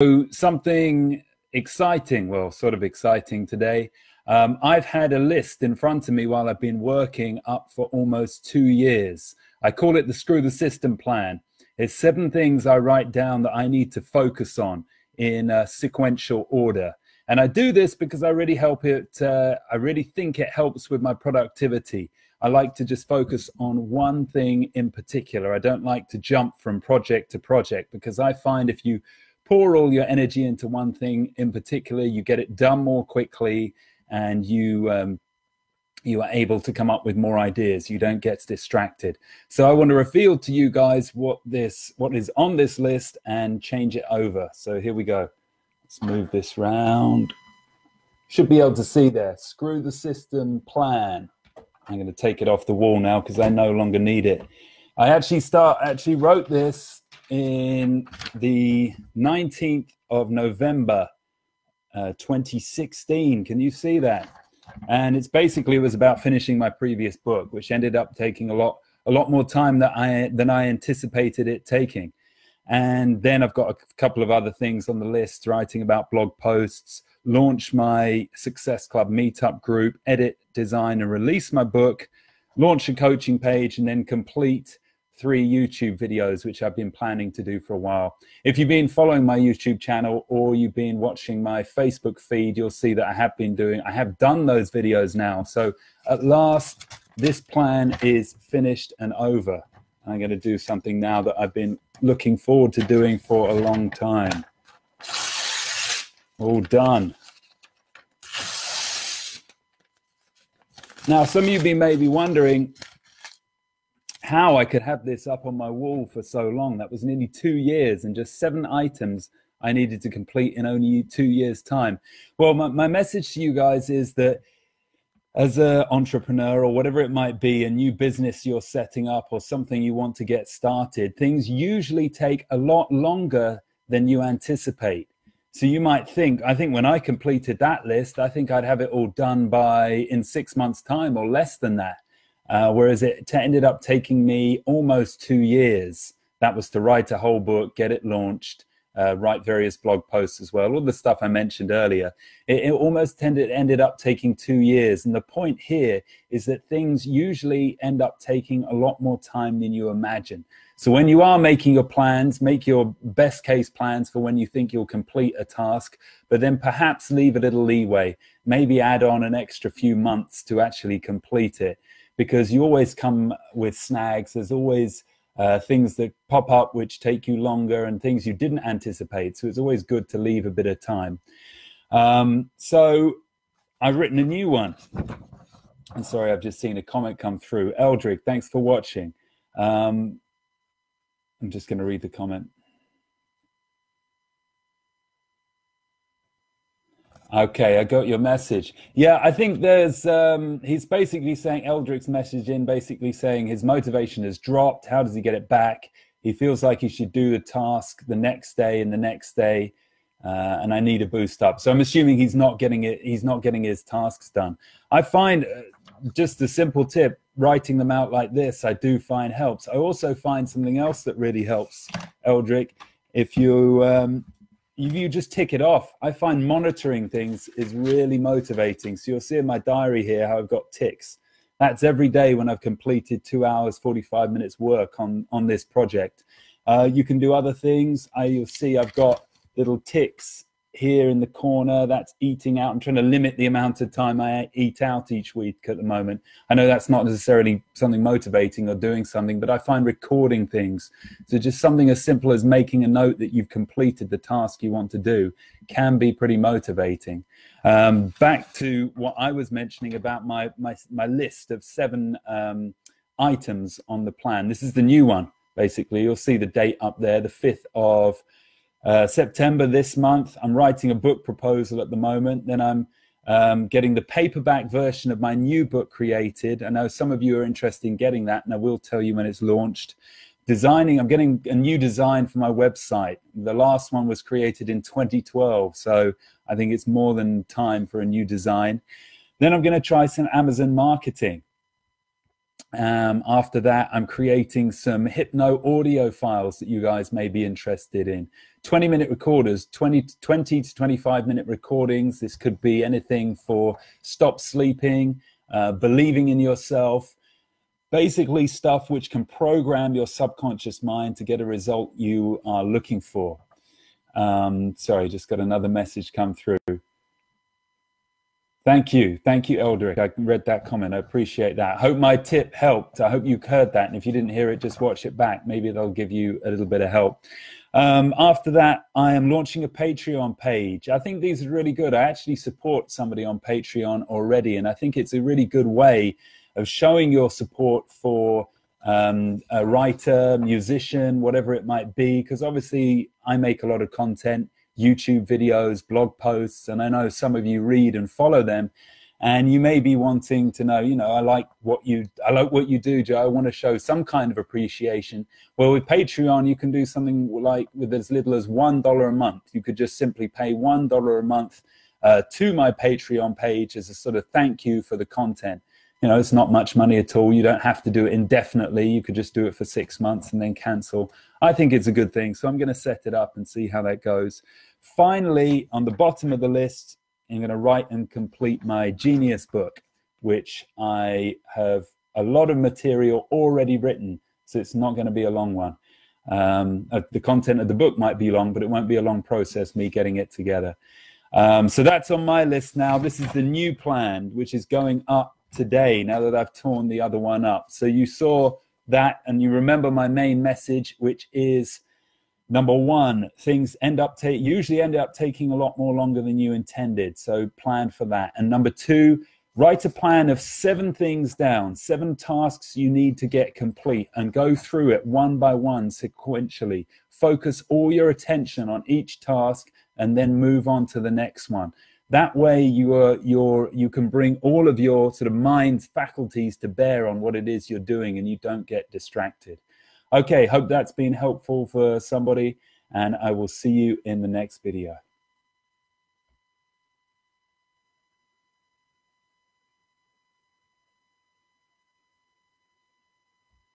So something exciting, well, sort of exciting today. I've had a list in front of me while I've been working up for almost 2 years. I call it the Screw the System plan. It's 7 things I write down that I need to focus on in a sequential order. And I do this because I really think it helps with my productivity. I like to just focus on one thing in particular. I don't like to jump from project to project because I find if you pour all your energy into one thing in particular, you get it done more quickly, and you are able to come up with more ideas. You don't get distracted. So I want to reveal to you guys what is on this list and change it over. So here we go. Let's move this round. Should be able to see there. Screw the System plan. I'm going to take it off the wall now because I no longer need it. I actually wrote this in the 19th of November 2016. Can you see that? And it was about finishing my previous book, which ended up taking a lot more time than I anticipated it taking. And then I've got a couple of other things on the list: writing about blog posts, launch my Success Club meetup group, edit, design, and release my book, launch a coaching page, and then complete 3 YouTube videos, which I've been planning to do for a while. If you've been following my YouTube channel or you've been watching my Facebook feed, you'll see that I have done those videos now. So at last, this plan is finished and over. I'm going to do something now that I've been looking forward to doing for a long time. All done. Now, some of you may be wondering how I could have this up on my wall for so long. That was nearly 2 years and just 7 items I needed to complete in only 2 years' time. Well, my message to you guys is that as an entrepreneur or whatever it might be, a new business you're setting up or something you want to get started, things usually take a lot longer than you anticipate. So you might think, I think when I completed that list, I think I'd have it all done in 6 months' time or less than that. Whereas it ended up taking me almost 2 years. That was to write a whole book, get it launched, write various blog posts as well, all the stuff I mentioned earlier. It almost ended up taking 2 years. And the point here is that things usually end up taking a lot more time than you imagine. So when you are making your plans, make your best case plans for when you think you'll complete a task, but then perhaps leave a little leeway, maybe add on an extra few months to actually complete it. Because you always come with snags. There's always things that pop up which take you longer and things you didn't anticipate. So it's always good to leave a bit of time. So I've written a new one. I'm sorry, I've just seen a comment come through. Eldrick, thanks for watching. I'm just going to read the comment. Okay, I got your message. Yeah, I think there's, he's basically saying, Eldrick's message in basically saying his motivation has dropped. How does he get it back? He feels like he should do the task the next day and the next day, and I need a boost up. So I'm assuming he's not getting his tasks done. I find, just a simple tip, writing them out like this, I do find helps. I also find something else that really helps, Eldrick. If you just tick it off. I find monitoring things is really motivating. So you'll see in my diary here how I've got ticks. That's every day when I've completed 2 hours, 45 minutes work on this project. You can do other things. You'll see I've got little ticks here in the corner. That's eating out. I'm trying to limit the amount of time I eat out each week at the moment. I know that's not necessarily something motivating or doing something, but I find recording things. So just something as simple as making a note that you've completed the task you want to do can be pretty motivating. Back to what I was mentioning about my list of 7 items on the plan. This is the new one, basically. You'll see the date up there, the 5th of September this month. I'm writing a book proposal at the moment. Then I'm getting the paperback version of my new book created. I know some of you are interested in getting that, and I will tell you when it's launched. I'm getting a new design for my website. The last one was created in 2012, so I think it's more than time for a new design. Then I'm going to try some Amazon marketing. After that, I'm creating some hypno audio files that you guys may be interested in. 20-minute recorders, 20 to 25-minute recordings. This could be anything for stop sleeping, believing in yourself, basically stuff which can program your subconscious mind to get a result you are looking for. Sorry, just got another message come through. Thank you, Eldrick. I read that comment. I appreciate that. I hope my tip helped. I hope you heard that. And if you didn't hear it, just watch it back. Maybe they'll give you a little bit of help. After that, I am launching a Patreon page. I think these are really good. I actually support somebody on Patreon already, and I think it's a really good way of showing your support for a writer, musician, whatever it might be, because obviously I make a lot of content, YouTube videos, blog posts, and I know some of you read and follow them, and you may be wanting to know, you know, I like what you do, Joe. I want to show some kind of appreciation. Well, with Patreon, you can do something like with as little as $1 a month. You could just simply pay $1 a month to my Patreon page as a sort of thank you for the content. You know, it's not much money at all. You don't have to do it indefinitely. You could just do it for 6 months and then cancel. I think it's a good thing. So I'm going to set it up and see how that goes. Finally, on the bottom of the list, I'm going to write and complete my Genius book, which I have a lot of material already written. So it's not going to be a long one. The content of the book might be long, but it won't be a long process, me getting it together. So that's on my list now. This is the new plan, which is going up today, now that I've torn the other one up. So you saw that, and you remember my main message, which is number one, things usually end up taking a lot more longer than you intended. So plan for that. And number two, write a plan of 7 things down, 7 tasks you need to get complete, and go through it one by one sequentially. Focus all your attention on each task and then move on to the next one. That way you can bring all of your sort of mind's faculties to bear on what it is you're doing, and you don't get distracted. Okay, hope that's been helpful for somebody, and I will see you in the next video.